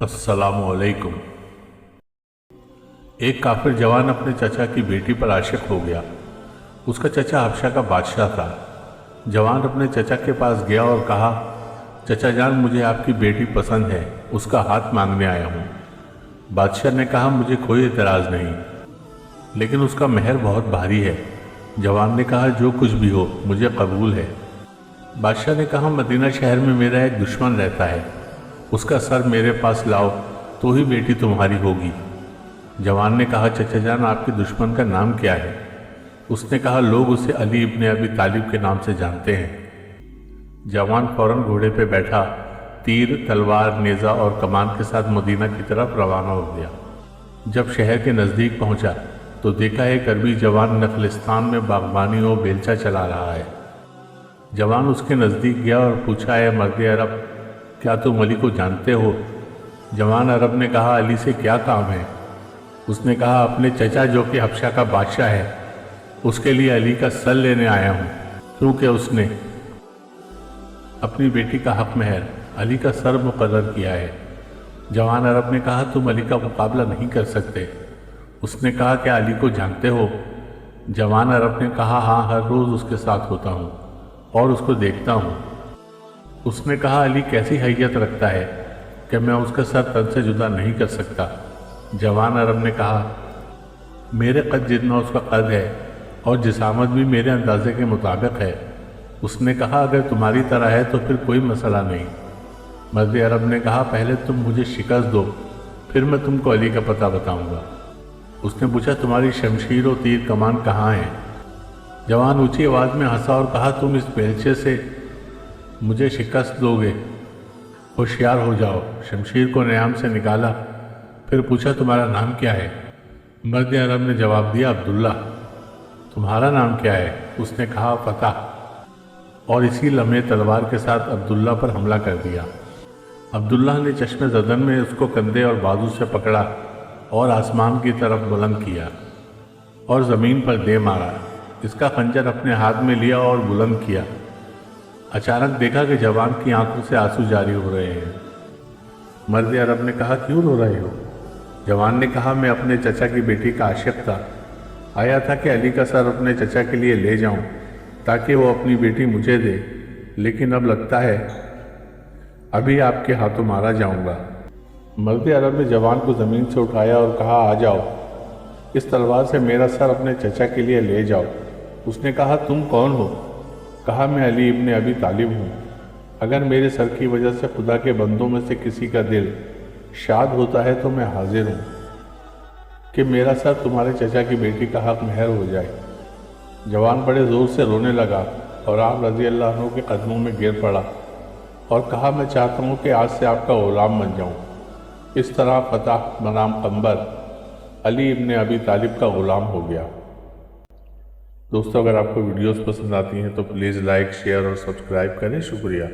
अस्सलामु अलैकुम। एक काफिर जवान अपने चचा की बेटी पर आशिक हो गया। उसका चचा हबशा का बादशाह था। जवान अपने चचा के पास गया और कहा, चचा जान, मुझे आपकी बेटी पसंद है, उसका हाथ मांगने आया हूँ। बादशाह ने कहा, मुझे कोई एतराज़ नहीं, लेकिन उसका मेहर बहुत भारी है। जवान ने कहा, जो कुछ भी हो मुझे कबूल है। बादशाह ने कहा, मदीना शहर में मेरा एक दुश्मन रहता है, उसका सर मेरे पास लाओ तो ही बेटी तुम्हारी होगी। जवान ने कहा, चचा जान, आपके दुश्मन का नाम क्या है? उसने कहा, लोग उसे अली इब्ने अबी तालिब के नाम से जानते हैं। जवान फौरन घोड़े पे बैठा, तीर, तलवार, नेज़ा और कमान के साथ मदीना की तरफ रवाना हो गया। जब शहर के नज़दीक पहुंचा तो देखा एक अरबी जवान नखलिस्तान में बागबानी और बेलचा चला रहा है। जवान उसके नज़दीक गया और पूछा, है मर्द अरब, क्या तुम अली को जानते हो? जवान अरब ने कहा, अली से क्या काम है? उसने कहा, अपने चचा जो कि हबशा का बादशाह है, उसके लिए अली का सर लेने आया हूँ, क्योंकि उसने अपनी बेटी का हक महर अली का सर मुकर्रर किया है। जवान अरब ने कहा, तुम अली का मुकाबला नहीं कर सकते। उसने कहा, क्या अली को जानते हो? जवान अरब ने कहा, हाँ, हर रोज़ उसके साथ होता हूँ और उसको देखता हूँ। उसने कहा, अली कैसी हैसियत रखता है कि मैं उसका सर तन से जुदा नहीं कर सकता। जवान अरब ने कहा, मेरे कद जितना उसका कद है और जिसामत भी मेरे अंदाजे के मुताबिक है। उसने कहा, अगर तुम्हारी तरह है तो फिर कोई मसला नहीं। मर्द अरब ने कहा, पहले तुम मुझे शिकस्त दो, फिर मैं तुमको अली का पता बताऊंगा। उसने पूछा, तुम्हारी शमशीर और तीर कमान कहाँ है? जवान ऊंची आवाज़ में हंसा और कहा, तुम इस बेलचे से मुझे शिकस्त दोगे, होशियार हो जाओ। शमशीर को न्याम से निकाला, फिर पूछा, तुम्हारा नाम क्या है? मर्द अरब ने जवाब दिया, अब्दुल्ला। तुम्हारा नाम क्या है? उसने कहा, फतह। और इसी लम्हे तलवार के साथ अब्दुल्ला पर हमला कर दिया। अब्दुल्ला ने चश्मे ज़दन में उसको कंधे और बाजू से पकड़ा और आसमान की तरफ बुलंद किया और ज़मीन पर दे मारा। इसका खंजर अपने हाथ में लिया और बुलंद किया। अचानक देखा कि जवान की आंखों से आंसू जारी हो रहे हैं। मर्द अरब ने कहा, क्यों रो रहे हो? जवान ने कहा, मैं अपने चचा की बेटी का आशिक था, आया था कि अली का सर अपने चचा के लिए ले जाऊं ताकि वो अपनी बेटी मुझे दे, लेकिन अब लगता है अभी आपके हाथों मारा जाऊंगा। मर्द अरब ने जवान को ज़मीन से उठाया और कहा, आ जाओ, इस तलवार से मेरा सर अपने चचा के लिए ले जाओ। उसने कहा, तुम कौन हो? कहा, मैं अली इब्ने अबी तालिब हूँ। अगर मेरे सर की वजह से खुदा के बंदों में से किसी का दिल शाद होता है तो मैं हाजिर हूँ कि मेरा सर तुम्हारे चचा की बेटी का हक महर हो जाए। जवान बड़े ज़ोर से रोने लगा और आप रज़ी अल्लाह अन्हु के कदमों में गिर पड़ा और कहा, मैं चाहता हूँ कि आज से आपका ग़ुलाम बन जाऊँ। इस तरह फतह बनाम कंबर अली इब्ने अबी तालिब का ग़ुलाम हो गया। दोस्तों, अगर आपको वीडियोस पसंद आती हैं तो प्लीज़ लाइक, शेयर और सब्सक्राइब करें। शुक्रिया।